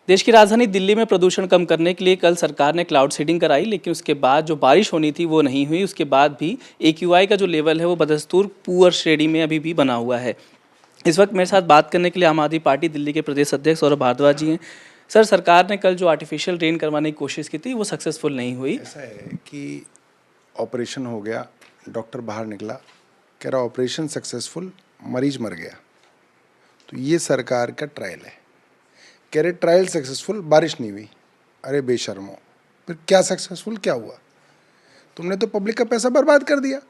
देश की राजधानी दिल्ली में प्रदूषण कम करने के लिए कल सरकार ने क्लाउड सीडिंग कराई, लेकिन उसके बाद जो बारिश होनी थी वो नहीं हुई। उसके बाद भी AQI का जो लेवल है वो बदस्तूर पुअर श्रेणी में अभी भी बना हुआ है। इस वक्त मेरे साथ बात करने के लिए आम आदमी पार्टी दिल्ली के प्रदेश अध्यक्ष सौरभ भारद्वाज जी हैं। सर, सरकार ने कल जो आर्टिफिशियल रेन करवाने की कोशिश की थी वो सक्सेसफुल नहीं हुई। ऐसा है कि ऑपरेशन हो गया, डॉक्टर बाहर निकला, कह रहा ऑपरेशन सक्सेसफुल, मरीज मर गया। तो ये सरकार का ट्रायल है। कह रहे ट्रायल सक्सेसफुल, बारिश नहीं हुई। अरे बेशर्मो, फिर क्या सक्सेसफुल क्या हुआ? तुमने तो पब्लिक का पैसा बर्बाद कर दिया।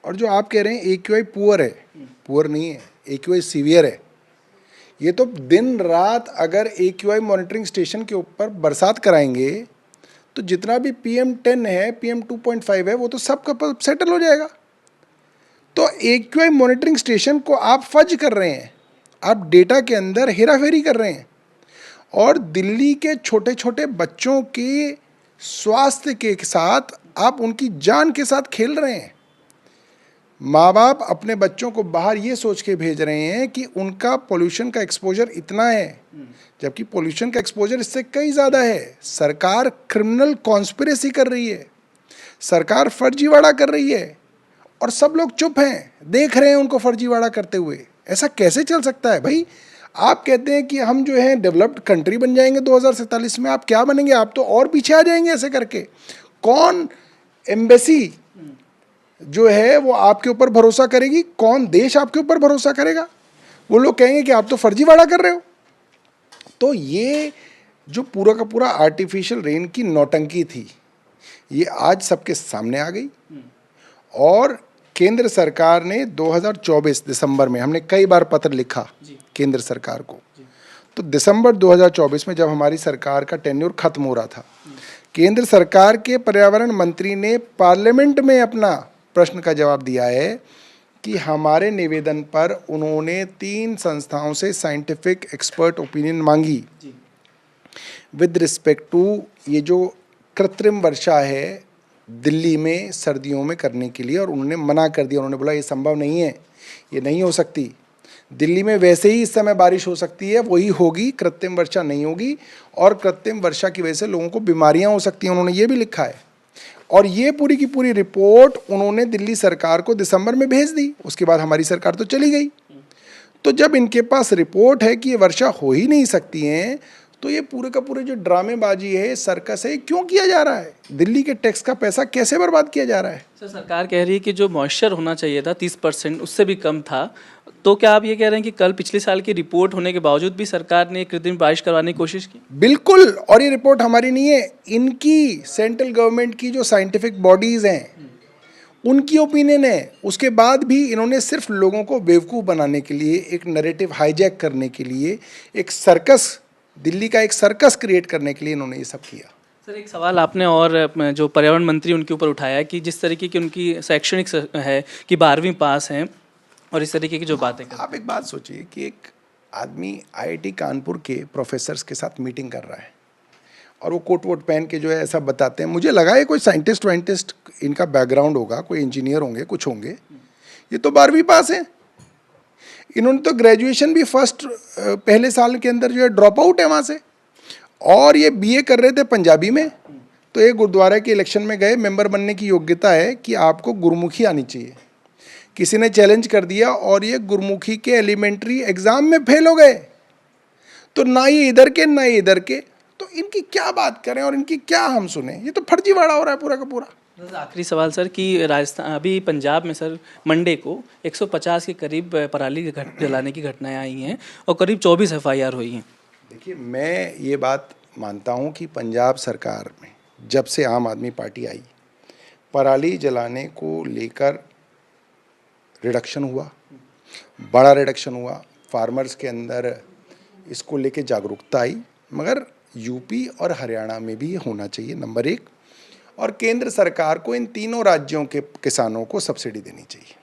और जो आप कह रहे हैं AQI पुअर है, पुअर नहीं है, AQI सीवियर है। ये तो दिन रात अगर AQI मॉनिटरिंग स्टेशन के ऊपर बरसात कराएंगे तो जितना भी PM10 है, PM2.5 है, वो तो सब सेटल हो जाएगा। तो AQI मॉनिटरिंग स्टेशन को आप फज कर रहे हैं, आप डेटा के अंदर हेराफेरी कर रहे हैं और दिल्ली के छोटे छोटे बच्चों के स्वास्थ्य के साथ आप उनकी जान के साथ खेल रहे हैं। माँ बाप अपने बच्चों को बाहर ये सोच के भेज रहे हैं कि उनका पोल्यूशन का एक्सपोजर इतना है, जबकि पोल्यूशन का एक्सपोजर इससे कई ज़्यादा है। सरकार क्रिमिनल कॉन्स्पिरेसी कर रही है, सरकार फर्जीवाड़ा कर रही है और सब लोग चुप हैं, देख रहे हैं उनको फर्जीवाड़ा करते हुए। ऐसा कैसे चल सकता है भाई? आप कहते हैं कि हम जो है डेवलप्ड कंट्री बन जाएंगे 2047 में। आप क्या बनेंगे? आप तो और पीछे आ जाएंगे ऐसे करके। कौन एम्बेसी जो है वो आपके ऊपर भरोसा करेगी? कौन देश आपके ऊपर भरोसा करेगा? वो लोग कहेंगे कि आप तो फर्जीवाड़ा कर रहे हो। तो ये जो पूरा का पूरा आर्टिफिशियल रेन की नौटंकी थी, ये आज सबके सामने आ गई। और केंद्र सरकार ने 2024 दिसंबर में, हमने कई बार पत्र लिखा केंद्र सरकार को, तो दिसंबर 2024 में जब हमारी सरकार का टेन्योर खत्म हो रहा था, केंद्र सरकार के पर्यावरण मंत्री ने पार्लियामेंट में अपना प्रश्न का जवाब दिया है कि हमारे निवेदन पर उन्होंने 3 संस्थाओं से साइंटिफिक एक्सपर्ट ओपिनियन मांगी विद रिस्पेक्ट टू ये जो कृत्रिम वर्षा है दिल्ली में सर्दियों में करने के लिए, और उन्होंने मना कर दिया। उन्होंने बोला ये संभव नहीं है, ये नहीं हो सकती। दिल्ली में वैसे ही इस समय बारिश हो सकती है, वही होगी, कृत्रिम वर्षा नहीं होगी, और कृत्रिम वर्षा की वजह से लोगों को बीमारियां हो सकती हैं। उन्होंने ये भी लिखा है और ये पूरी की पूरी रिपोर्ट उन्होंने दिल्ली सरकार को दिसंबर में भेज दी। उसके बाद हमारी सरकार तो चली गई। तो जब इनके पास रिपोर्ट है कि ये वर्षा हो ही नहीं सकती है, तो ये पूरे का पूरे जो ड्रामेबाजी है, सर्कस है, क्यों किया जा रहा है? दिल्ली के टैक्स का पैसा कैसे बर्बाद किया जा रहा है? सर, सरकार कह रही है कि जो मॉइस्चर होना चाहिए था 30%, उससे भी कम था। तो क्या आप ये कह रहे हैं कि कल पिछले साल की रिपोर्ट होने के बावजूद भी सरकार ने कृत्रिम बारिश करवाने की कोशिश की? बिल्कुल। और ये रिपोर्ट हमारी नहीं है, इनकी सेंट्रल गवर्नमेंट की जो साइंटिफिक बॉडीज़ हैं उनकी ओपिनियन है। उसके बाद भी इन्होंने सिर्फ लोगों को बेवकूफ़ बनाने के लिए, एक नैरेटिव हाईजैक करने के लिए, एक सर्कस, दिल्ली का एक सर्कस क्रिएट करने के लिए इन्होंने ये सब किया। सर, एक सवाल आपने और जो पर्यावरण मंत्री उनके ऊपर उठाया कि जिस तरीके की उनकी शैक्षणिक है कि 12वीं पास हैं और इस तरीके की जो बातें करते हैं। आप एक बात सोचिए कि एक आदमी IIT कानपुर के प्रोफेसर्स के साथ मीटिंग कर रहा है और वो कोट वोट पहन के जो है ऐसा बताते हैं। मुझे लगा ये कोई साइंटिस्ट वाइंटिस्ट इनका बैकग्राउंड होगा, कोई इंजीनियर होंगे, कुछ होंगे। ये तो 12वीं पास है। इन्होंने तो ग्रेजुएशन भी फर्स्ट पहले साल के अंदर जो है ड्रॉप आउट है वहाँ से, और ये BA कर रहे थे पंजाबी में। तो ये गुरुद्वारा के इलेक्शन में गए, मेंबर बनने की योग्यता है कि आपको गुरुमुखी आनी चाहिए। किसी ने चैलेंज कर दिया और ये गुरुमुखी के एलिमेंट्री एग्जाम में फेल हो गए। तो ना ये इधर के ना ये इधर के, तो इनकी क्या बात करें और इनकी क्या हम सुने? ये तो फर्जीवाड़ा हो रहा है पूरा का पूरा। आखिरी सवाल सर कि राजस्थान, अभी पंजाब में सर मंडे को 150 के करीब पराली जलाने की घटनाएं आई हैं और करीब 24 FIR हुई हैं। देखिए, मैं ये बात मानता हूँ कि पंजाब सरकार में जब से आम आदमी पार्टी आई, पराली जलाने को लेकर रिडक्शन हुआ, बड़ा रिडक्शन हुआ। फार्मर्स के अंदर इसको लेके जागरूकता आई, मगर यूपी और हरियाणा में भी ये होना चाहिए, नंबर 1। और केंद्र सरकार को इन तीनों राज्यों के किसानों को सब्सिडी देनी चाहिए।